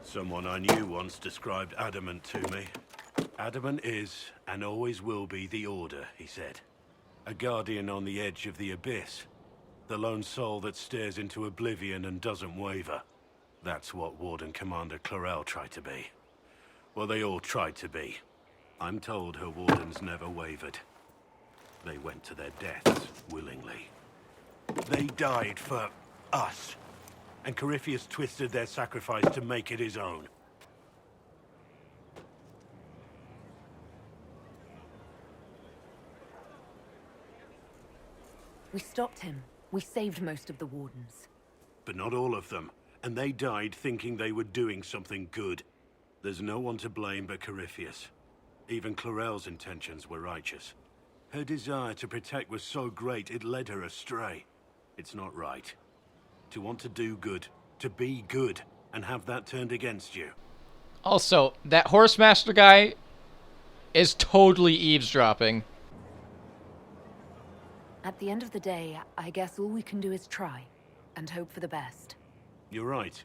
Someone I knew once described adamant to me. Adamant is, and always will be, the Order, he said. A guardian on the edge of the abyss. The lone soul that stares into oblivion and doesn't waver. That's what Warden Commander Clarel tried to be. Well, they all tried to be. I'm told her wardens never wavered. They went to their deaths willingly. They died for us. And Corypheus twisted their sacrifice to make it his own. We stopped him. We saved most of the Wardens. But not all of them. And they died thinking they were doing something good. There's no one to blame but Corypheus. Even Clarel's intentions were righteous. Her desire to protect was so great it led her astray. It's not right. To want to do good, to be good, and have that turned against you. Also, that Horsemaster guy is totally eavesdropping. At the end of the day, I guess all we can do is try, and hope for the best. You're right.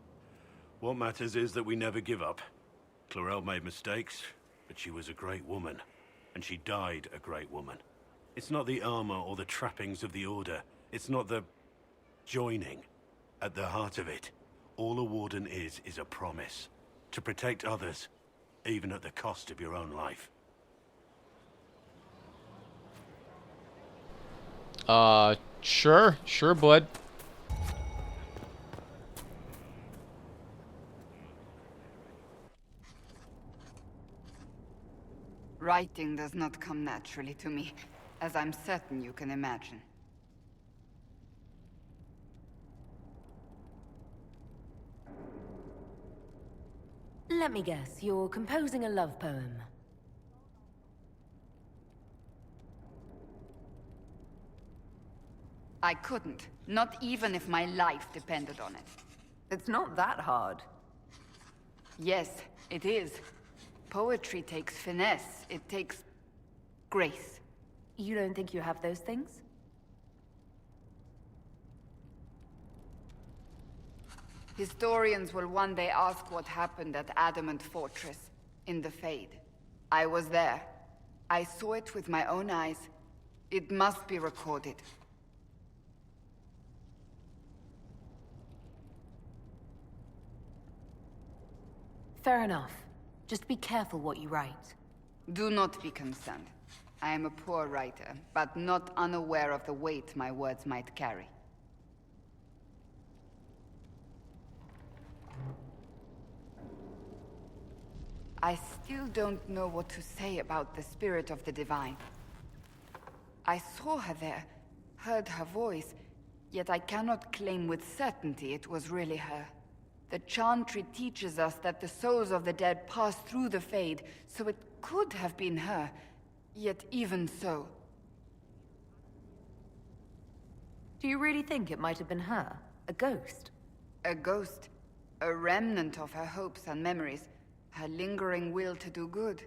What matters is that we never give up. Clarel made mistakes, but she was a great woman. And she died a great woman. It's not the armor or the trappings of the Order. It's not the joining. At the heart of it, all a warden is a promise. To protect others, even at the cost of your own life. Sure, bud. Writing does not come naturally to me, as I'm certain you can imagine. Let me guess, you're composing a love poem. I couldn't, not even if my life depended on it. It's not that hard. Yes, it is. Poetry takes finesse, it takes grace. You don't think you have those things? Historians will one day ask what happened at Adamant Fortress, in the Fade. I was there. I saw it with my own eyes. It must be recorded. Fair enough. Just be careful what you write. Do not be concerned. I am a poor writer, but not unaware of the weight my words might carry. I still don't know what to say about the spirit of the divine. I saw her there, heard her voice, yet I cannot claim with certainty it was really her. The Chantry teaches us that the souls of the dead pass through the Fade, so it could have been her, yet even so. Do you really think it might have been her? A ghost? A ghost. A remnant of her hopes and memories. Her lingering will to do good.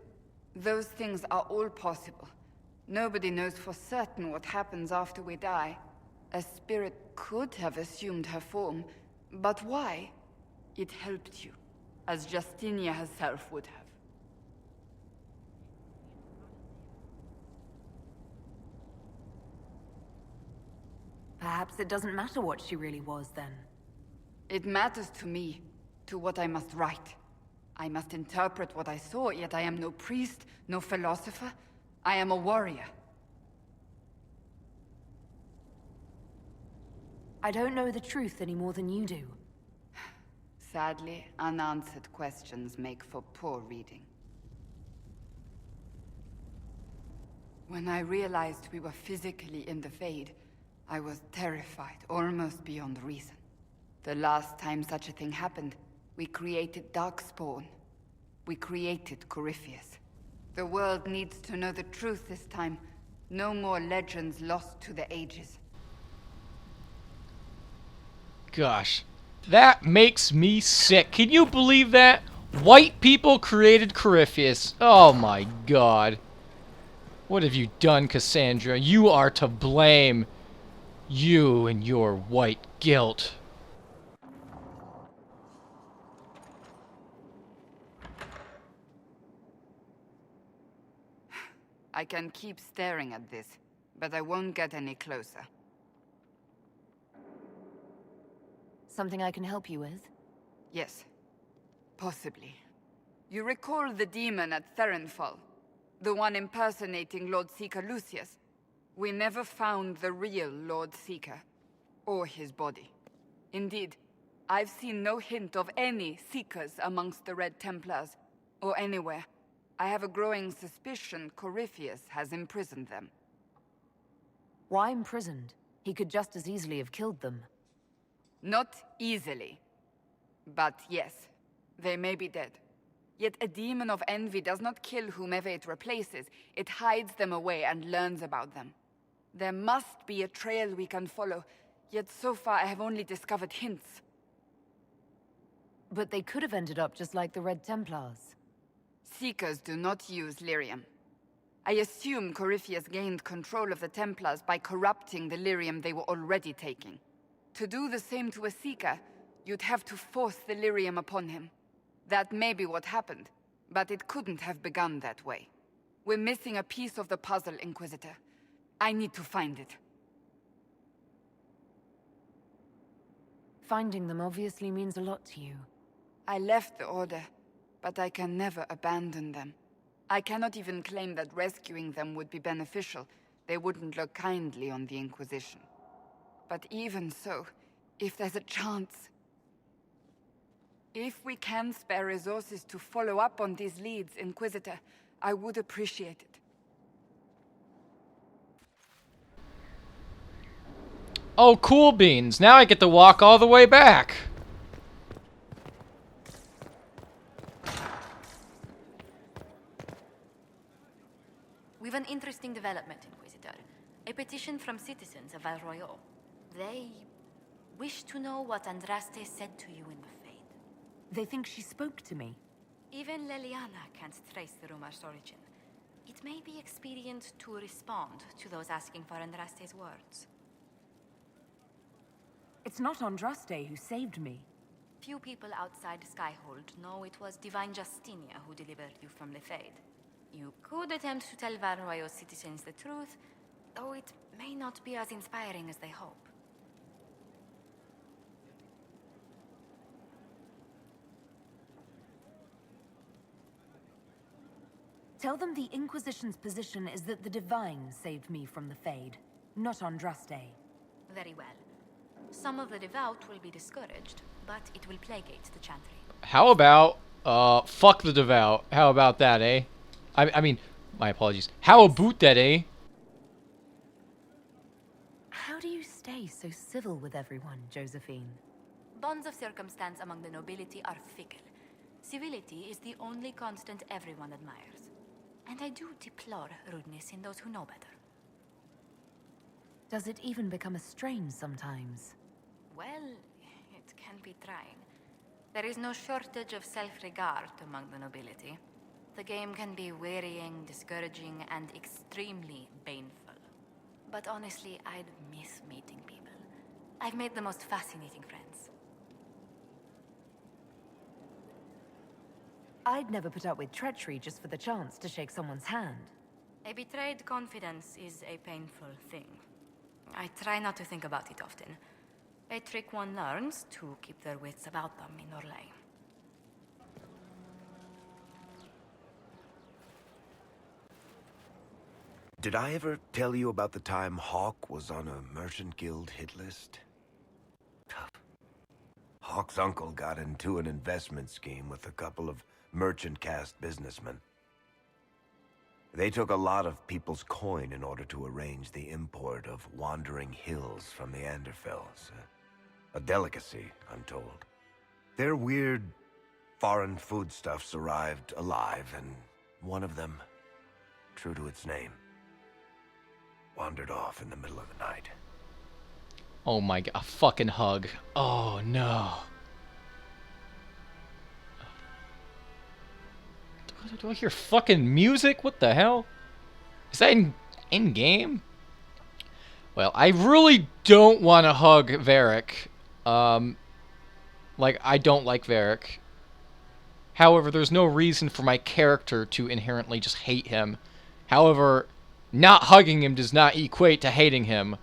Those things are all possible. Nobody knows for certain what happens after we die. A spirit could have assumed her form, but why? It helped you, as Justinia herself would have. Perhaps it doesn't matter what she really was, then. It matters to me, to what I must write. I must interpret what I saw, yet I am no priest, no philosopher. I am a warrior. I don't know the truth any more than you do. Sadly, unanswered questions make for poor reading. When I realized we were physically in the Fade, I was terrified, almost beyond reason. The last time such a thing happened, we created Darkspawn. We created Corypheus. The world needs to know the truth this time. No more legends lost to the ages. Gosh, that makes me sick. Can you believe that? White people created Corypheus. Oh my god. What have you done, Cassandra? You are to blame. You and your white guilt. I can keep staring at this, but I won't get any closer. Something I can help you with? Yes. Possibly. You recall the demon at Therenfall? The one impersonating Lord Seeker Lucius? We never found the real Lord Seeker. Or his body. Indeed, I've seen no hint of any Seekers amongst the Red Templars, or anywhere. I have a growing suspicion Corypheus has imprisoned them. Why imprisoned? He could just as easily have killed them. Not easily. But yes, they may be dead. Yet a demon of envy does not kill whomever it replaces. It hides them away and learns about them. There must be a trail we can follow, yet so far I have only discovered hints. But they could have ended up just like the Red Templars. Seekers do not use lyrium. I assume Corypheus gained control of the Templars by corrupting the lyrium they were already taking. To do the same to a Seeker, you'd have to force the lyrium upon him. That may be what happened, but it couldn't have begun that way. We're missing a piece of the puzzle, Inquisitor. I need to find it. Finding them obviously means a lot to you. I left the Order, but I can never abandon them. I cannot even claim that rescuing them would be beneficial. They wouldn't look kindly on the Inquisition. But even so, if there's a chance... If we can spare resources to follow up on these leads, Inquisitor, I would appreciate it. Oh, cool beans. Now I get to walk all the way back. We've an interesting development, Inquisitor. A petition from citizens of Val Royal. They wish to know what Andraste said to you in the Fade. They think she spoke to me. Even Leliana can't trace the rumor's origin. It may be expedient to respond to those asking for Andraste's words. It's not Andraste who saved me. Few people outside Skyhold know it was Divine Justinia who delivered you from the Fade. You could attempt to tell Val Royal citizens the truth, though it may not be as inspiring as they hope. Tell them the Inquisition's position is that the Divine saved me from the Fade, not Andraste. Very well. Some of the devout will be discouraged, but it will plagueate the chantry. How about, fuck the devout? How about that, eh? I mean, my apologies. How about that, eh? How do you stay so civil with everyone, Josephine? Bonds of circumstance among the nobility are fickle. Civility is the only constant everyone admires. And I do deplore rudeness in those who know better. Does it even become a strain sometimes? Well, it can be trying. There is no shortage of self-regard among the nobility. The game can be wearying, discouraging, and extremely baneful. But honestly, I'd miss meeting people. I've made the most fascinating friends. I'd never put up with treachery just for the chance to shake someone's hand. A betrayed confidence is a painful thing. I try not to think about it often. A trick one learns to keep their wits about them in Orlais. Did I ever tell you about the time Hawk was on a merchant guild hit list? Tough. Hawk's uncle got into an investment scheme with a couple of merchant caste businessmen. They took a lot of people's coin in order to arrange the import of wandering hills from the Anderfells. A delicacy, I'm told. Their weird foreign foodstuffs arrived alive, and one of them, true to its name, wandered off in the middle of the night. Oh my god, a fucking hug. Oh no. Do I hear fucking music? What the hell? Is that in game? Well, I really don't want to hug Varric. Like, I don't like Varric. However, there's no reason for my character to inherently just hate him. However, not hugging him does not equate to hating him.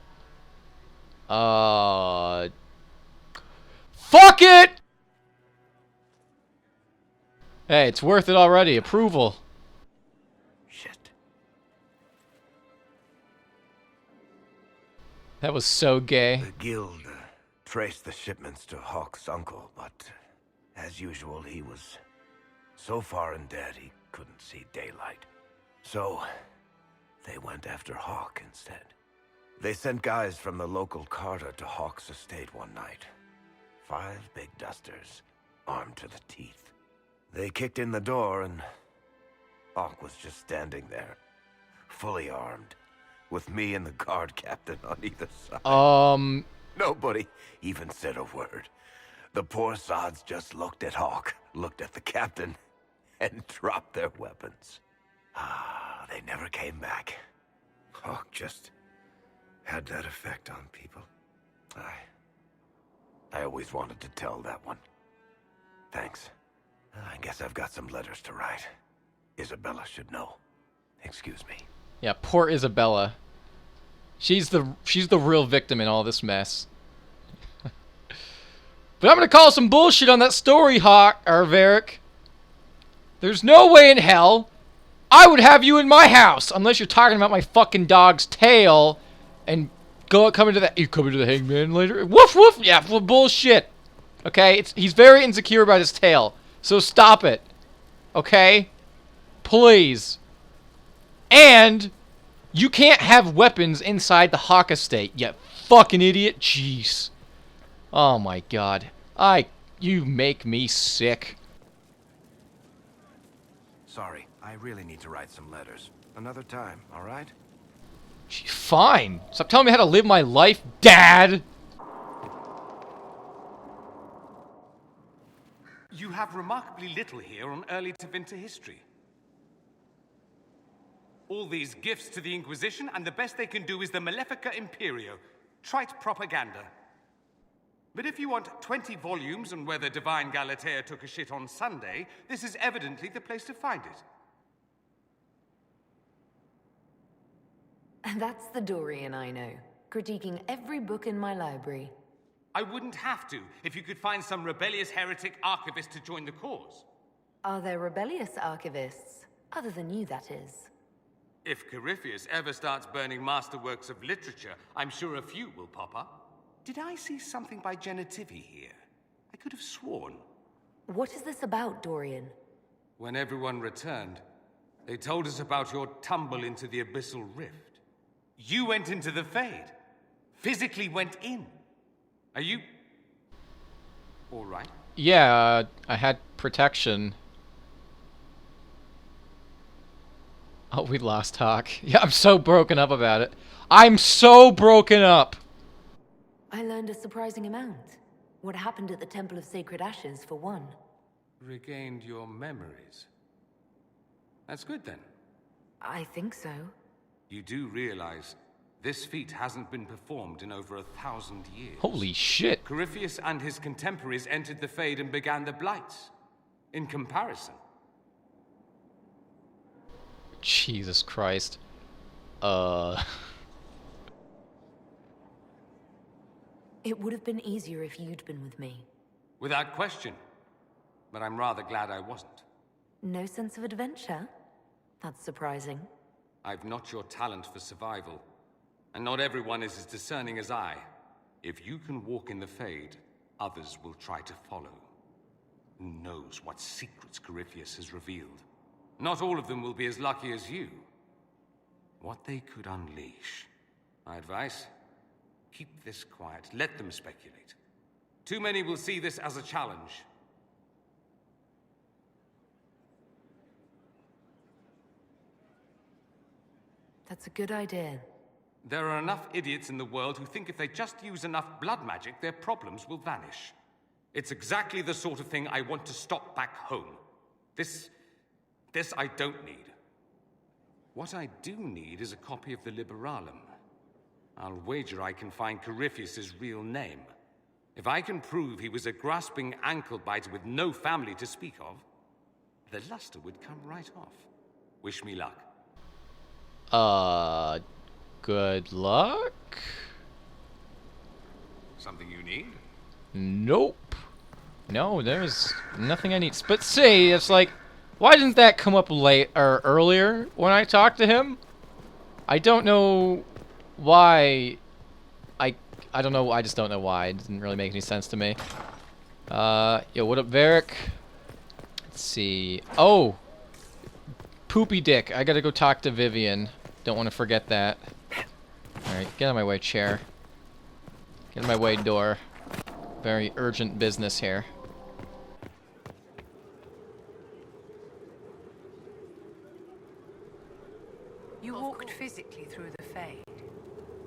Fuck it! Hey, it's worth it already. Approval. Shit. That was so gay. The guild traced the shipments to Hawk's uncle, but as usual, he was so far in debt he couldn't see daylight. So they went after Hawk instead. They sent guys from the local carter to Hawk's estate one night. 5 big dusters, armed to the teeth. They kicked in the door and Hawk was just standing there, fully armed, with me and the guard captain on either side. Nobody even said a word. The poor sods just looked at Hawk, looked at the captain, and dropped their weapons. They never came back. Hawk just had that effect on people. I always wanted to tell that one. Thanks. I guess I've got some letters to write. Isabella should know. Excuse me. Yeah, poor Isabella. She's the real victim in all this mess. But I'm gonna call some bullshit on that story, Hawk or Varric. There's no way in hell I would have you in my house unless you're talking about my fucking dog's tail and coming to the hangman later. Woof woof. Yeah, well, bullshit. Okay, he's very insecure about his tail, so stop it. Okay, please. And you can't have weapons inside the Hawk estate, you fucking idiot. Jeez. Oh my god. You make me sick. Sorry, I really need to write some letters. Another time, all right? Fine. Stop telling me how to live my life, Dad. You have remarkably little here on early Tevinter history. All these gifts to the Inquisition, and the best they can do is the Malefica Imperio. Trite propaganda. But if you want 20 volumes on whether Divine Galatea took a shit on Sunday, this is evidently the place to find it. That's the Dorian I know, critiquing every book in my library. I wouldn't have to if you could find some rebellious heretic archivist to join the cause. Are there rebellious archivists? Other than you, that is. If Corypheus ever starts burning masterworks of literature, I'm sure a few will pop up. Did I see something by Genitivi here? I could have sworn. What is this about, Dorian? When everyone returned, they told us about your tumble into the Abyssal Rift. You went into the Fade. Physically went in. Are you all right? Yeah, I had protection. Oh, we lost Hawk. Yeah, I'm so broken up about it. I'm so broken up. I learned a surprising amount. What happened at the Temple of Sacred Ashes, for one. Regained your memories. That's good then. I think so. You do realize this feat hasn't been performed in over 1,000 years. Holy shit. Corypheus and his contemporaries entered the Fade and began the Blights. In comparison. Jesus Christ. It would have been easier if you'd been with me. Without question. But I'm rather glad I wasn't. No sense of adventure? That's surprising. I've not your talent for survival. And not everyone is as discerning as I. If you can walk in the Fade, others will try to follow. Who knows what secrets Corypheus has revealed? Not all of them will be as lucky as you. What they could unleash. My advice? Keep this quiet. Let them speculate. Too many will see this as a challenge. That's a good idea. There are enough idiots in the world who think if they just use enough blood magic, their problems will vanish. It's exactly the sort of thing I want to stop back home. This I don't need. What I do need is a copy of the Liberalum. I'll wager I can find Corypheus's real name. If I can prove he was a grasping ankle-biter with no family to speak of, the luster would come right off. Wish me luck. Good luck? Something you need? Nope. No, there's nothing I need. But see, it's like, why didn't that come up late or earlier when I talked to him? I don't know why. I don't know. I just don't know why. It didn't really make any sense to me. Yo, what up, Varric? Let's see. Oh, Poopy Dick. I gotta go talk to Vivian. Don't want to forget that. All right, get out of my way, chair. Get out of my way, door. Very urgent business here. You walked physically through the Fade.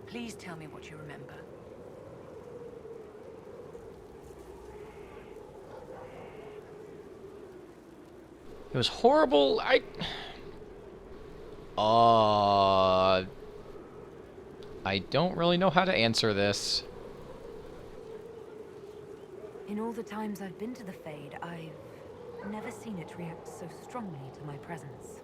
Please tell me what you remember. It was horrible. I don't really know how to answer this. In all the times I've been to the Fade, I've never seen it react so strongly to my presence.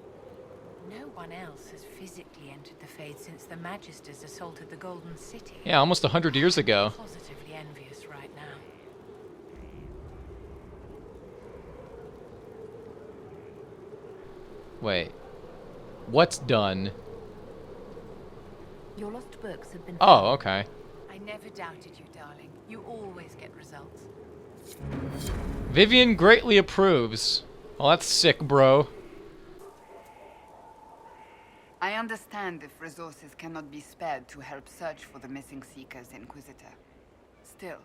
No one else has physically entered the Fade since the Magisters assaulted the Golden City. Yeah, almost 100 years ago. Positively envious right now. Wait. What's done? Your lost books have been Oh, okay. I never doubted you, darling. You always get results. Vivian greatly approves. Well, that's sick, bro. I understand if resources cannot be spared to help search for the missing Seekers, Inquisitor. Still,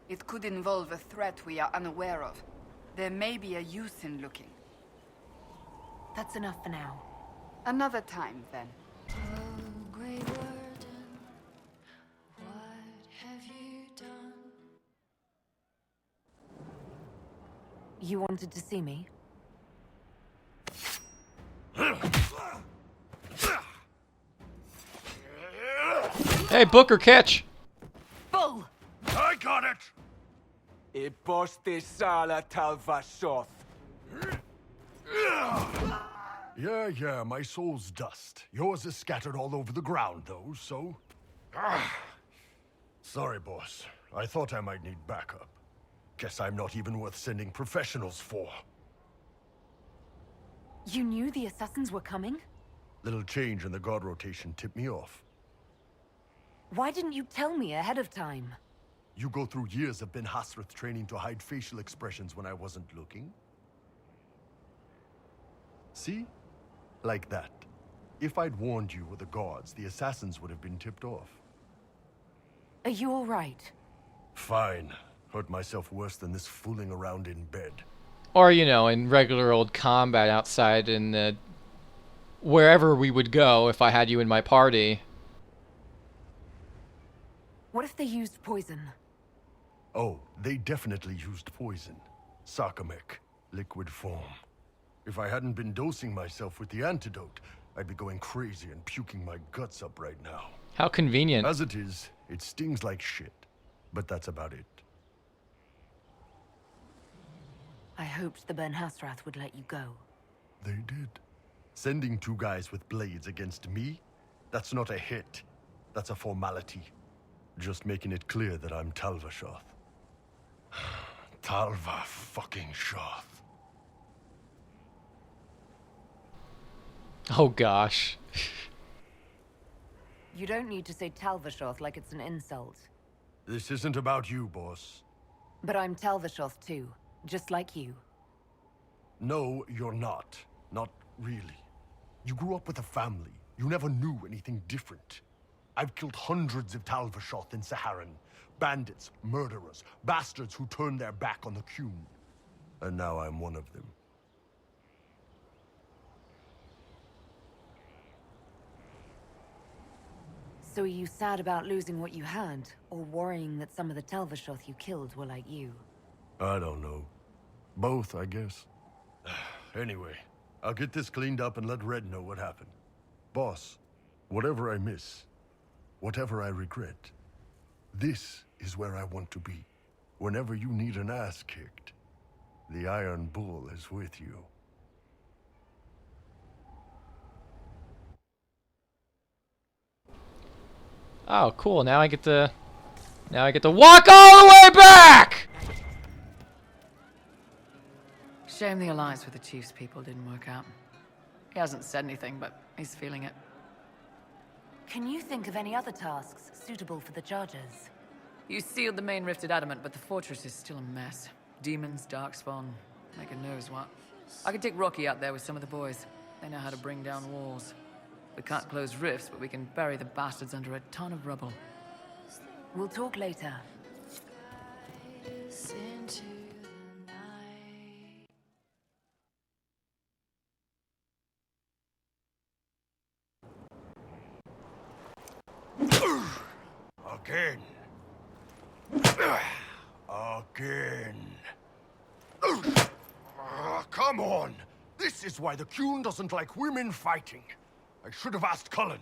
it could involve a threat we are unaware of. There may be a use in looking. That's enough for now. Another time, then. You wanted to see me? Hey, Booker, catch! Bull! I got it! Sala Talvashoth. Yeah, my soul's dust. Yours is scattered all over the ground, though, so... Sorry, boss. I thought I might need backup. Guess I'm not even worth sending professionals for. You knew the assassins were coming? Little change in the guard rotation tipped me off. Why didn't you tell me ahead of time? You go through years of Ben Hasrath training to hide facial expressions when I wasn't looking? See? Like that. If I'd warned you or the guards, the assassins would have been tipped off. Are you all right? Fine. Hurt myself worse than this fooling around in bed. Or, you know, in regular old combat outside in the... wherever we would go if I had you in my party. What if they used poison? Oh, they definitely used poison. Sarcomec, liquid form. If I hadn't been dosing myself with the antidote, I'd be going crazy and puking my guts up right now. How convenient. As it is, it stings like shit. But that's about it. I hoped the Ben Hasrath would let you go. They did. Sending two guys with blades against me? That's not a hit. That's a formality. Just making it clear that I'm Talvashoth. Talva fucking Shoth. Oh gosh. You don't need to say Talvashoth like it's an insult. This isn't about you, boss. But I'm Talvashoth too, just like you. No, you're not. Not really. You grew up with a family. You never knew anything different. I've killed hundreds of Talvashoth in Saharan. Bandits, murderers, bastards who turned their back on the Qun. And now I'm one of them. So are you sad about losing what you had, or worrying that some of the Talvashoth you killed were like you? I don't know. Both, I guess. Anyway, I'll get this cleaned up and let Red know what happened. Boss, whatever I miss, whatever I regret, this is where I want to be. Whenever you need an ass kicked, the Iron Bull is with you. Oh, cool. Now I get to walk all the way back! Shame the alliance with the Chief's people didn't work out. He hasn't said anything, but he's feeling it. Can you think of any other tasks suitable for the Chargers? You sealed the main rifted adamant, but the fortress is still a mess. Demons, darkspawn, maker knows what. I could take Rocky out there with some of the boys. They know how to bring down walls. We can't close rifts, but we can bury the bastards under a ton of rubble. We'll talk later. Again. Again. Come on! This is why the Qun doesn't like women fighting. I should have asked Cullen.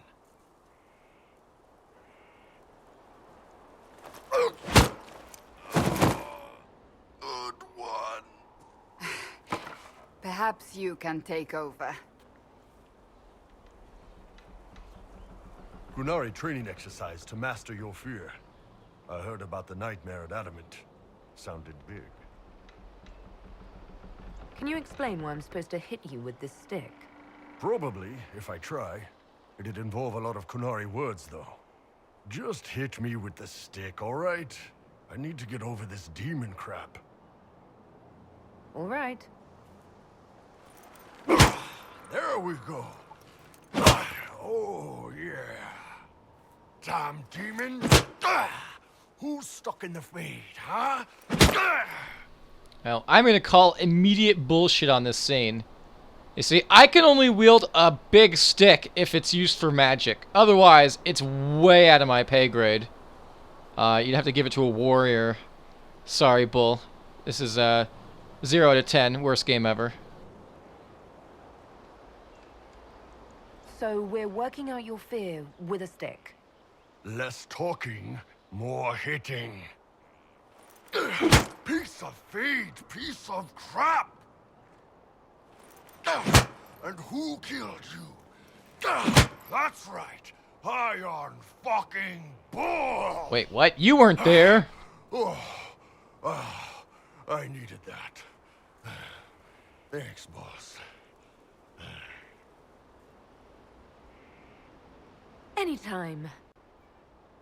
Good one. Perhaps you can take over. Qunari training exercise to master your fear. I heard about the nightmare at Adamant. Sounded big. Can you explain why I'm supposed to hit you with this stick? Probably, if I try. It'd involve a lot of Qunari words, though. Just hit me with the stick, all right? I need to get over this demon crap. All right. There we go. Oh, yeah. Damn demon. Who's stuck in the fade, huh? Well, I'm gonna call immediate bullshit on this scene. You see, I can only wield a big stick if it's used for magic. Otherwise, it's way out of my pay grade. You'd have to give it to a warrior. Sorry, Bull. This is 0 out of 10. Worst game ever. So we're working out your fear with a stick. Less talking, more hitting. Piece of feed, piece of crap! And who killed you? That's right, Iron fucking Bull! Wait, what? You weren't there! I needed that. Thanks, boss. Anytime.